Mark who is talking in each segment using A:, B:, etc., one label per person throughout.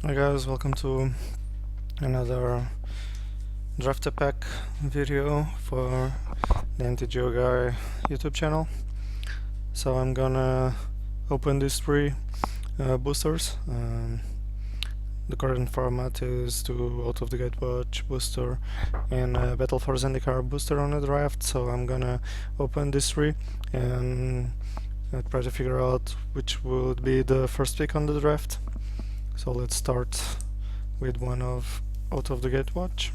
A: Hi guys, welcome to another draft pack video for the mtgoguy YouTube channel. So I'm gonna open these three boosters. The current format is to out of the Gatewatch booster and Battle for Zendikar booster on the draft. So I'm gonna open these three and try to figure out which would be the first pick on the draft. So let's start with one of out of the Gatewatch.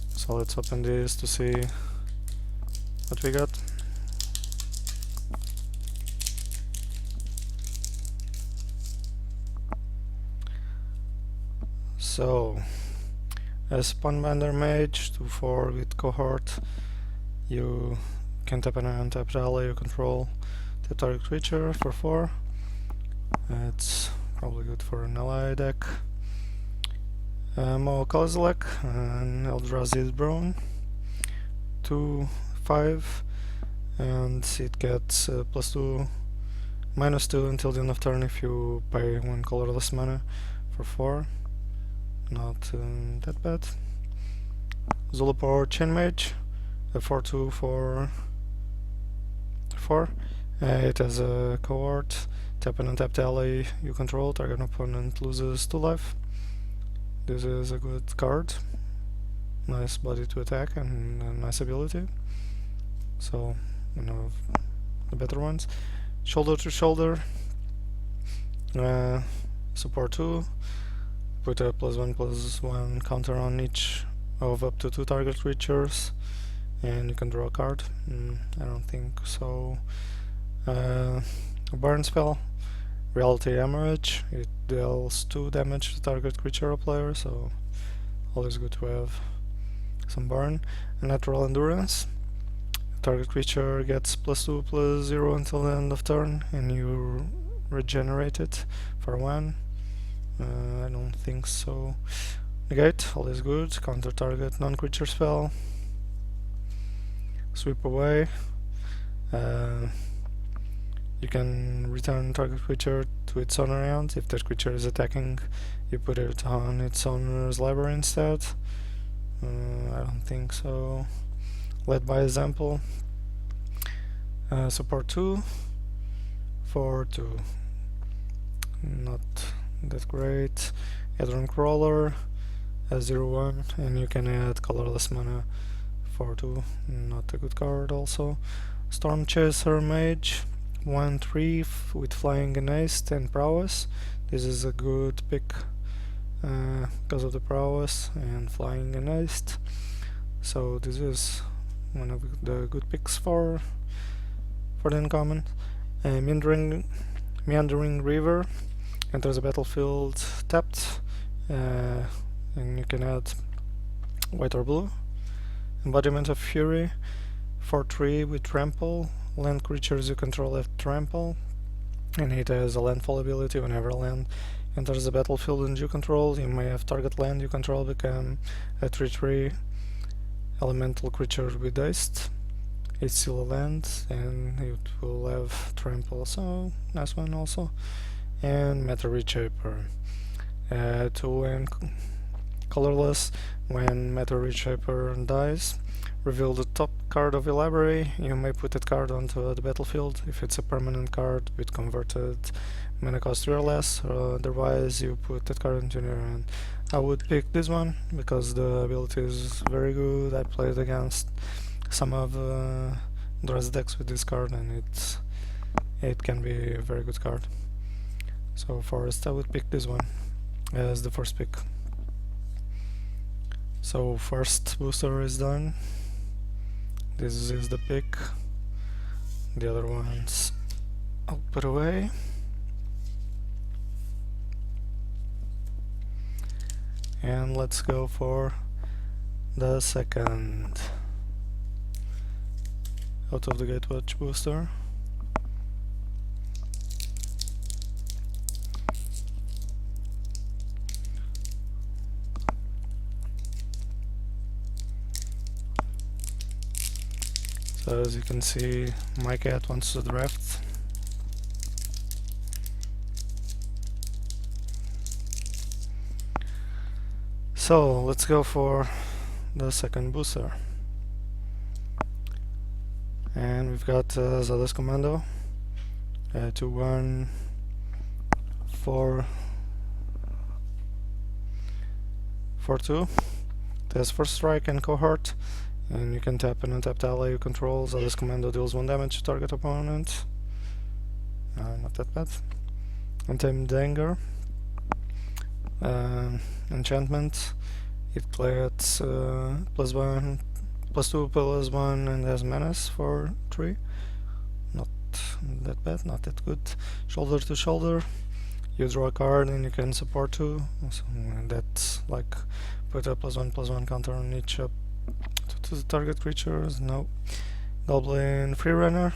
A: So let's open this to see what we got. So, as Spawnbender Mage 2/4 with cohort, you can tap an untapped ally you control the target creature for 4. It's probably good for an ally deck. Mo Kozilek and Eldrazi's Brown 2/5, and it gets +2, -2 until the end of turn if you pay 1 colorless mana for 4. Not that bad. Zulapur Chain Mage, a 4/2 for 4. It has a cohort. Tap an untapped ally you control, target opponent loses 2 life. This is a good card. Nice body to attack and a nice ability. So, one of the better ones. Shoulder to Shoulder, support 2. Put a +1/+1 counter on each of up to 2 target creatures, and you can draw a card. I don't think so. A burn spell, Reality Hemorrhage. It deals 2 damage to target creature or player, so always good to have some burn. A Natural Endurance. Target creature gets +2/+0 until the end of turn, and you regenerate it for 1. I don't think so. Negate, always good. Counter target non-creature spell. Sweep Away. You can return target creature to its owner hand. If that creature is attacking, you put it on its owner's library instead. I don't think so. Led by Example. Support 2 for 2. Not that great. Hadron Crawler, 0/1, and you can add colorless mana for 2. Not a good card also. Storm Chaser Mage, 1/3 with flying and haste and prowess. This is a good pick because of the prowess and flying and haste. So this is one of the good picks for the uncommon. Meandering River enters the battlefield tapped, and you can add white or blue. Embodiment of Fury, 4/3 with trample. Land creatures you control have trample, and it has a landfall ability. Whenever a land enters the battlefield and you control, you may have target land you control become a 3/3 elemental creature with haste. It's still a land, and it will have trample, so nice one also. And Matter Reshaper, 2 and colorless. When Matter Reshaper dies, reveal the top card of your library. You may put that card onto the battlefield if it's a permanent card with converted mana cost 3 or less, or otherwise you put that card into your hand. I would pick this one because the ability is very good. I played against some of Dress decks with this card, and it can be a very good card. So first I would pick this one as the first pick. So first booster is done. This is the pick. The other ones I'll put away. And let's go for the second out of the Gatewatch booster. So as you can see, my cat wants to draft. So let's go for the second booster. And we've got Zada's Commando, 2, 1, 4, 4, 2. It has First Strike and Cohort, and you can tap an untapped ally you control. Zada's Commando deals 1 damage to target opponent. Not that bad. Untamed Anger. Enchantment. It gets +1, +2, +1, and has menace for 3. Not that bad, not that good. Shoulder to shoulder. You draw a card and you can support 2. So that's like put a +1/+1 counter on each up to the target creatures. No. Goblin Freerunner.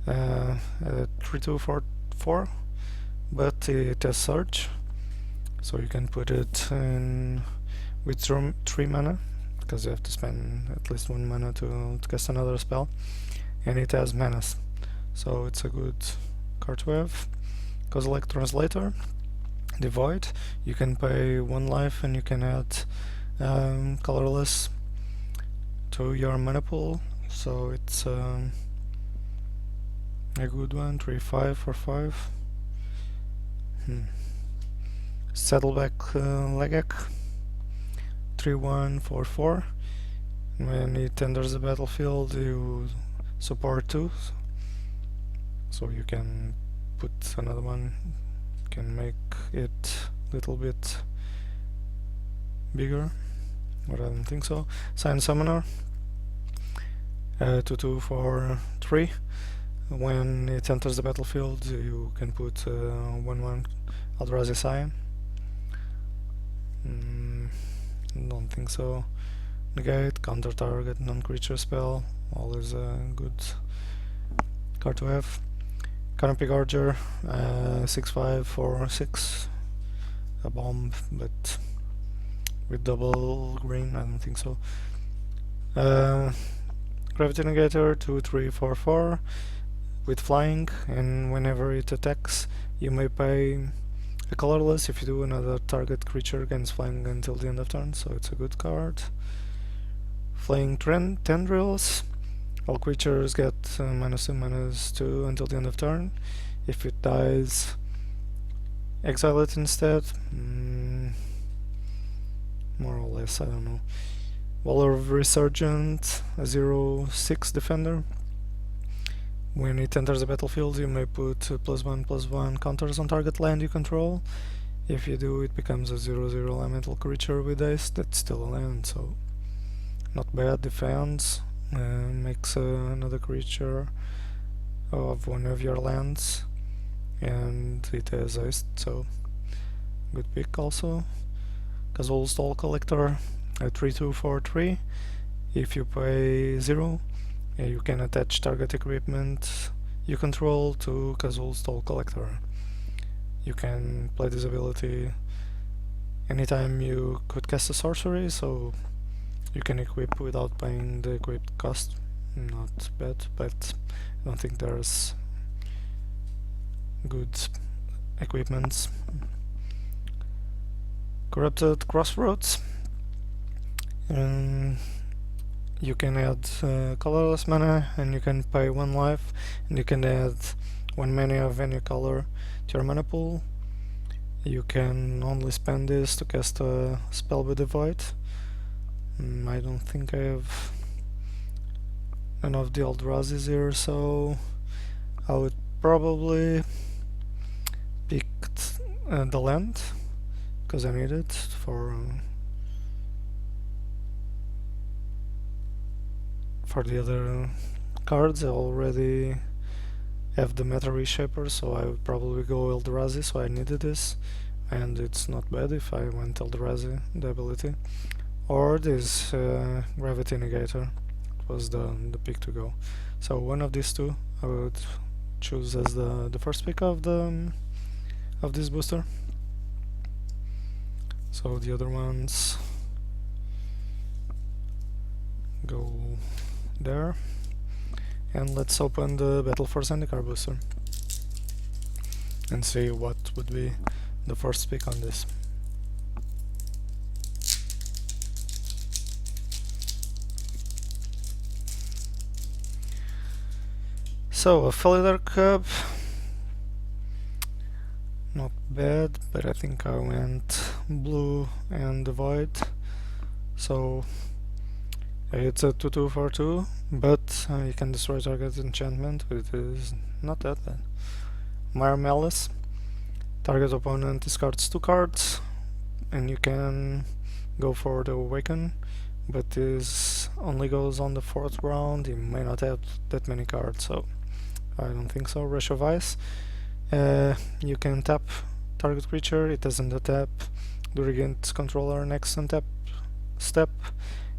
A: 3/2/4/4, but it has Surge, so you can put it in with 3 mana, because you have to spend at least 1 mana to cast another spell, and it has Menace, so it's a good card to have. Kozilek Translator, Devoid, you can pay 1 life and you can add Colorless to your mana pool, so it's a good one. 3/5 for 5. Saddleback Legek, 3/1 for 4. When it enters the battlefield, you support 2, so you can put another one, can make it a little bit bigger, but I don't think so. Sign Summoner, 2/2 for 3. When it enters the battlefield, you can put 1/1 Eldrazi Scion. Don't think so. Negate, counter target, non-creature spell, always a good card to have. Canopy Gorger, 6/5 for 6. A bomb, but with double green, I don't think so. Gravity Negator, 2/3/4/4. With flying, and whenever it attacks, you may pay a colorless. If you do, another target creature gains flying until the end of turn, so it's a good card. Flaying Tendrils, all creatures get -2/-2 until the end of turn. If it dies, exile it instead. More or less, I don't know. Waller of Resurgent, a 0/6 defender. When it enters the battlefield, you may put +1/+1 counters on target land you control. If you do, it becomes a 0/0 elemental creature with haste. That's still a land, so not bad. Defense, makes another creature of one of your lands, and it has haste, so good pick also. Kazul Stall Collector, a 3/2/4/3. If you pay 0, you can attach target equipment you control to Kazul Stall Collector. You can play this ability anytime you could cast a sorcery, so you can equip without paying the equipped cost. Not bad, but I don't think there's good equipments. Corrupted Crossroads. You can add colorless mana, and you can pay 1 life, and you can add 1 mana of any color to your mana pool. You can only spend this to cast a spell with the Void. I don't think I have none of the Eldrazi's here, so I would probably pick the land, because I need it for the other cards. I already have the Meta Reshaper, so I would probably go Eldrazi, so I needed this, and it's not bad if I went Eldrazi, the ability. Or this Gravity Negator was the pick to go. So one of these two I would choose as the first pick of this booster. So the other ones go there, and let's open the Battle for Zendikar booster and see what would be the first pick on this. So, a Felidar Cub, not bad, but I think I went blue and the void. So it's a 2-2 for 2, but you can destroy target enchantment, which is not that bad. Mire Malice, target opponent discards 2 cards, and you can go for the Awaken, but this only goes on the 4th round. You may not have that many cards, so I don't think so. Rush of Ice, you can tap target creature, it doesn't tap during its controller next untap step,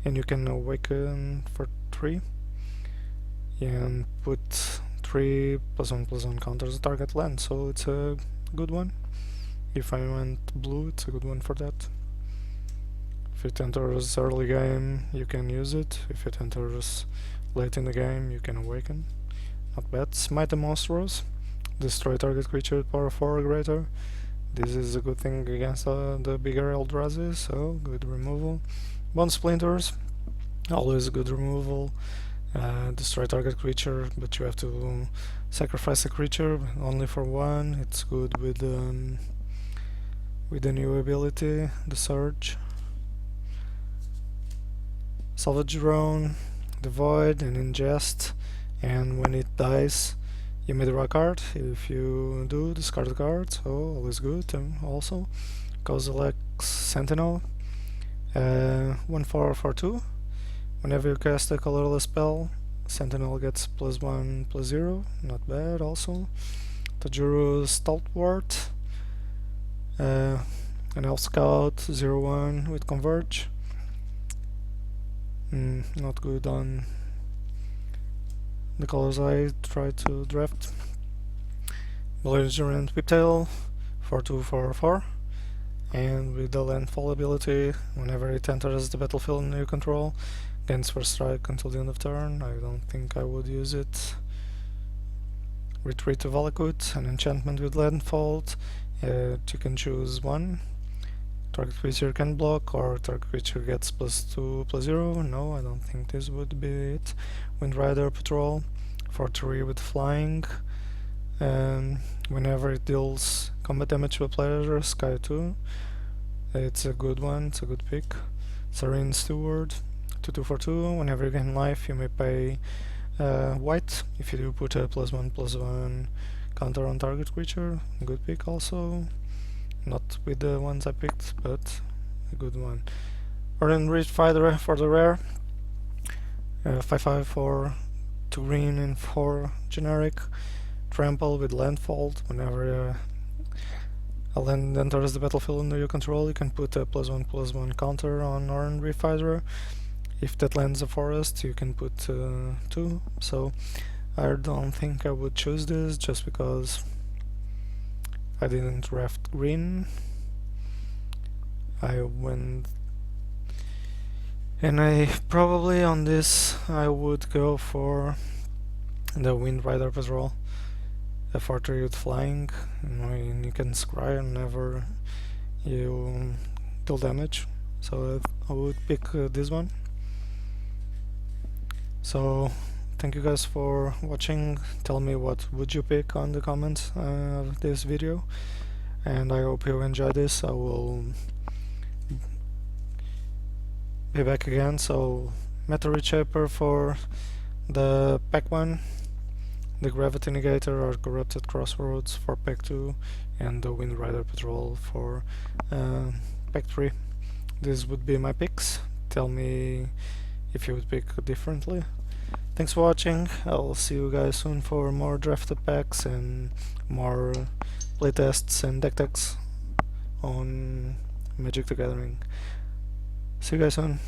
A: and you can Awaken for 3 and put 3 +1/+1 counters the target land, so it's a good one. If I went blue, it's a good one for that. If it enters early game, you can use it. If it enters late in the game, you can Awaken. Not bad. Smite the Monstrous, destroy target creature with power 4 or greater. This is a good thing against the bigger Eldrazi, so good removal. Bone Splinters, always good removal. Destroy target creature, but you have to sacrifice a creature only for 1. It's good with the new ability, the Surge. Salvage Drone, the Void, and Ingest, and when it dies, you may draw a card. If you do, discard the card, so always good. Also, Kozilek's Sentinel, 1/4 for 2. Whenever you cast a colorless spell, Sentinel gets +1/+0, not bad also. Tajuru's Stalwart, an Elf Scout, 0/1 with Converge. Not good on the colors I tried to draft. Belligerent Whiptail, 4/2/4/4, and with the landfall ability, whenever it enters the battlefield under your control, gains first strike until the end of turn. I don't think I would use it. Retreat to Valakut, an enchantment with landfall. You can choose one. Target creature can block, or target creature gets +2/+0. No, I don't think this would be it. Windrider Patrol, 4/3 with flying. Whenever it deals combat damage to a player, Sky 2. It's a good one, it's a good pick. Serene Steward, 2/2 for 2. Whenever you gain life, you may pay white. If you do, put a +1/+1 counter on target creature. Good pick also. Not with the ones I picked, but a good one. Oran Reach Fighter for the rare. 5/5 for 2 green and 4 generic. Trample with landfall. Whenever a land enters the battlefield under your control, you can put a +1/+1 counter on Oran Reach Fighter. If that land's a forest, you can put 2. So I don't think I would choose this just because I didn't draft green. I went, and I probably on this I would go for the Windrider Patrol, a 4/3 with flying, and you can scry whenever you deal damage. So I would pick this one. So thank you guys for watching. Tell me what would you pick on the comments of this video, and I hope you enjoyed this. I will be back again. So Meteorite Shaper for the pack 1, the Gravity Negator or Corrupted Crossroads for pack 2, and the Windrider Patrol for pack 3. These would be my picks. Tell me if you would pick differently. Thanks for watching. I'll see you guys soon for more drafted packs and more playtests and deck techs on Magic the Gathering. See you guys soon.